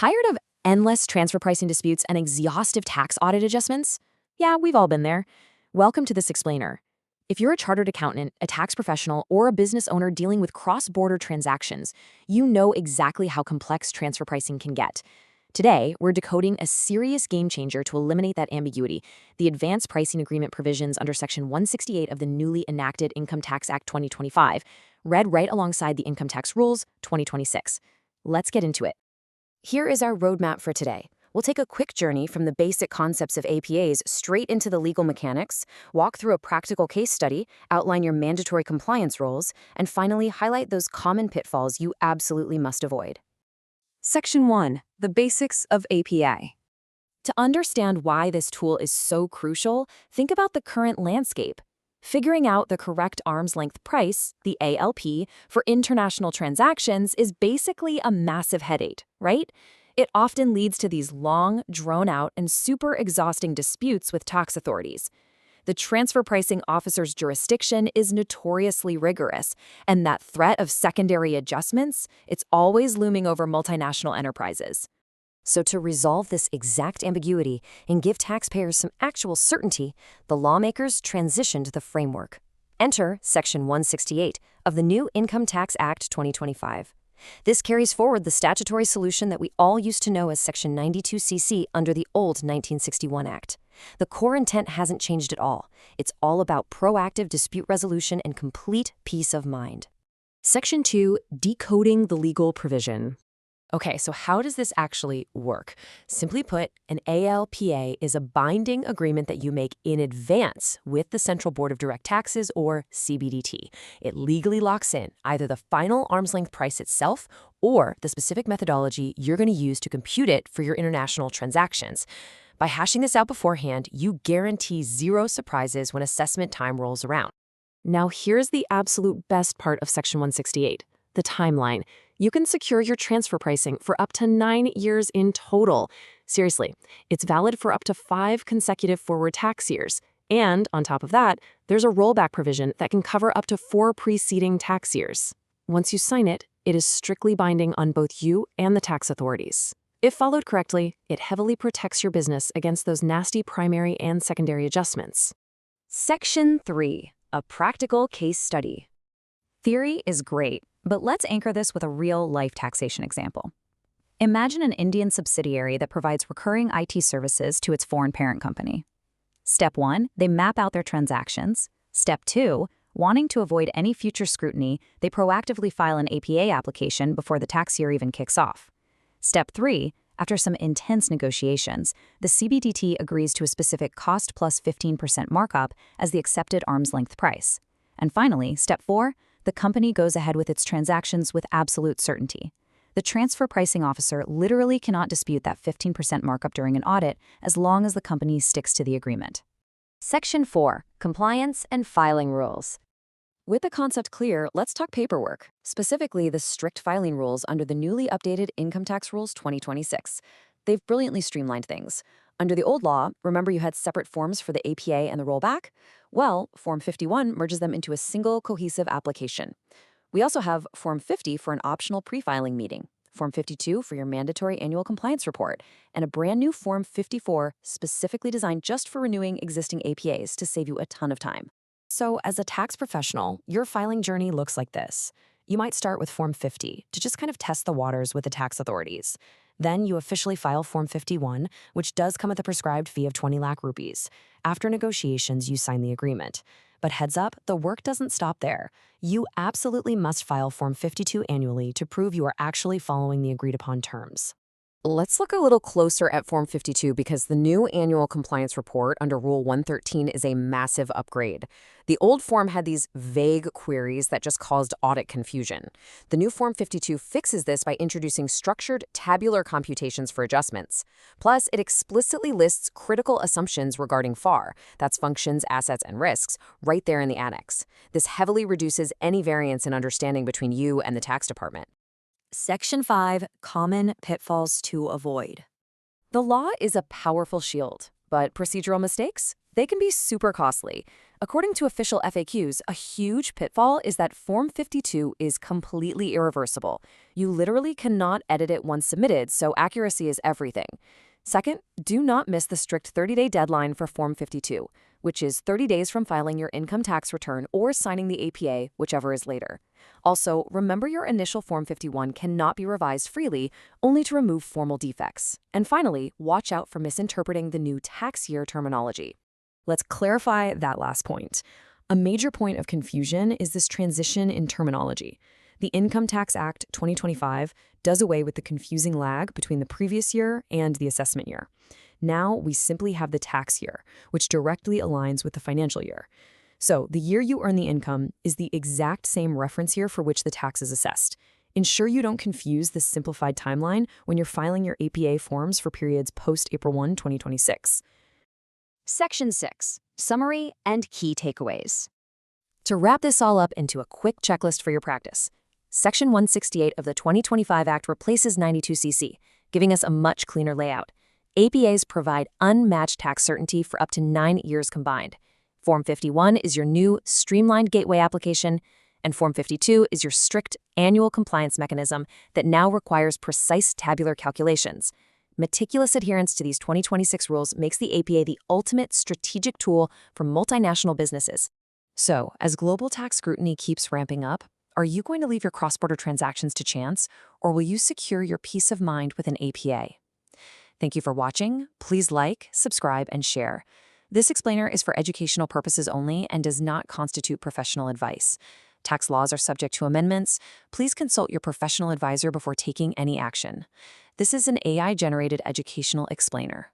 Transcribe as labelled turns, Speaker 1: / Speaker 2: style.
Speaker 1: Tired of endless transfer pricing disputes and exhaustive tax audit adjustments? Yeah, we've all been there. Welcome to this explainer. If you're a chartered accountant, a tax professional, or a business owner dealing with cross-border transactions, you know exactly how complex transfer pricing can get. Today, we're decoding a serious game changer to eliminate that ambiguity, the advanced pricing agreement provisions under Section 168 of the newly enacted Income Tax Act 2025, read right alongside the Income Tax Rules 2026. Let's get into it. Here is our roadmap for today. We'll take a quick journey from the basic concepts of APAs straight into the legal mechanics, walk through a practical case study, outline your mandatory compliance rules, and finally highlight those common pitfalls you absolutely must avoid.
Speaker 2: Section 1. The Basics of APA.
Speaker 1: To understand why this tool is so crucial, think about the current landscape. Figuring out the correct arm's length price, the ALP, for international transactions is basically a massive headache, right? It often leads to these long, drawn-out, and super exhausting disputes with tax authorities. The transfer pricing officer's jurisdiction is notoriously rigorous, and that threat of secondary adjustments, it's always looming over multinational enterprises. So to resolve this exact ambiguity and give taxpayers some actual certainty, the lawmakers transitioned the framework. Enter Section 168 of the new Income Tax Act 2025. This carries forward the statutory solution that we all used to know as Section 92CC under the old 1961 Act. The core intent hasn't changed at all. It's all about proactive dispute resolution and complete peace of mind.
Speaker 2: Section 2. Decoding the legal provision.
Speaker 1: Okay, so how does this actually work? Simply put, an ALPA is a binding agreement that you make in advance with the Central Board of Direct Taxes, or CBDT. It legally locks in either the final arm's length price itself or the specific methodology you're going to use to compute it for your international transactions. By hashing this out beforehand, you guarantee zero surprises when assessment time rolls around. Now, here's the absolute best part of Section 168, the timeline. You can secure your transfer pricing for up to 9 years in total. Seriously, it's valid for up to 5 consecutive forward tax years. And on top of that, there's a rollback provision that can cover up to 4 preceding tax years. Once you sign it, it is strictly binding on both you and the tax authorities. If followed correctly, it heavily protects your business against those nasty primary and secondary adjustments.
Speaker 2: Section 3. A practical case study. Theory is great, but let's anchor this with a real-life taxation example. Imagine an Indian subsidiary that provides recurring IT services to its foreign parent company. Step 1, they map out their transactions. Step 2, wanting to avoid any future scrutiny, they proactively file an APA application before the tax year even kicks off. Step 3, after some intense negotiations, the CBDT agrees to a specific cost plus 15% markup as the accepted arm's length price. And finally, Step 4, the company goes ahead with its transactions with absolute certainty. The transfer pricing officer literally cannot dispute that 15% markup during an audit as long as the company sticks to the agreement.
Speaker 1: Section 4. Compliance and filing rules. With the concept clear, let's talk paperwork, specifically the strict filing rules under the newly updated Income Tax Rules 2026. They've brilliantly streamlined things. Under the old law, remember you had separate forms for the APA and the rollback? Well, Form 51 merges them into a single cohesive application. We also have Form 50 for an optional pre-filing meeting, Form 52 for your mandatory annual compliance report, and a brand new Form 54 specifically designed just for renewing existing APAs to save you a ton of time. So as a tax professional, your filing journey looks like this. You might start with Form 50 to just kind of test the waters with the tax authorities. Then you officially file Form 51, which does come at the prescribed fee of 20 lakh rupees. After negotiations, you sign the agreement. But heads up, the work doesn't stop there. You absolutely must file Form 52 annually to prove you are actually following the agreed-upon terms. Let's look a little closer at Form 52 because the new annual compliance report under Rule 113 is a massive upgrade. The old form had these vague queries that just caused audit confusion. The new Form 52 fixes this by introducing structured tabular computations for adjustments. Plus, it explicitly lists critical assumptions regarding FAR, that's functions, assets, and risks, right there in the annex. This heavily reduces any variance in understanding between you and the tax department. Section 5. Common pitfalls to avoid. The law is a powerful shield, but procedural mistakes? They can be super costly. According to official FAQs, a huge pitfall is that Form 52 is completely irreversible. You literally cannot edit it once submitted, so accuracy is everything. Second, do not miss the strict 30-day deadline for Form 52, which is 30 days from filing your income tax return or signing the APA, whichever is later. Also, remember your initial Form 51 cannot be revised freely, only to remove formal defects. And finally, watch out for misinterpreting the new tax year terminology.
Speaker 2: Let's clarify that last point. A major point of confusion is this transition in terminology. The Income Tax Act 2025 does away with the confusing lag between the previous year and the assessment year. Now we simply have the tax year, which directly aligns with the financial year. So the year you earn the income is the exact same reference year for which the tax is assessed. Ensure you don't confuse this simplified timeline when you're filing your APA forms for periods post-April 1, 2026.
Speaker 1: Section 6. Summary and Key Takeaways.
Speaker 2: To wrap this all up into a quick checklist for your practice, Section 168 of the 2025 Act replaces 92cc, giving us a much cleaner layout. APAs provide unmatched tax certainty for up to 9 years combined. Form 51 is your new streamlined gateway application, and Form 52 is your strict annual compliance mechanism that now requires precise tabular calculations. Meticulous adherence to these 2026 rules makes the APA the ultimate strategic tool for multinational businesses. So, as global tax scrutiny keeps ramping up, are you going to leave your cross-border transactions to chance, or will you secure your peace of mind with an APA? Thank you for watching. Please like, subscribe, and share. This explainer is for educational purposes only and does not constitute professional advice. Tax laws are subject to amendments. Please consult your professional advisor before taking any action. This is an AI-generated educational explainer.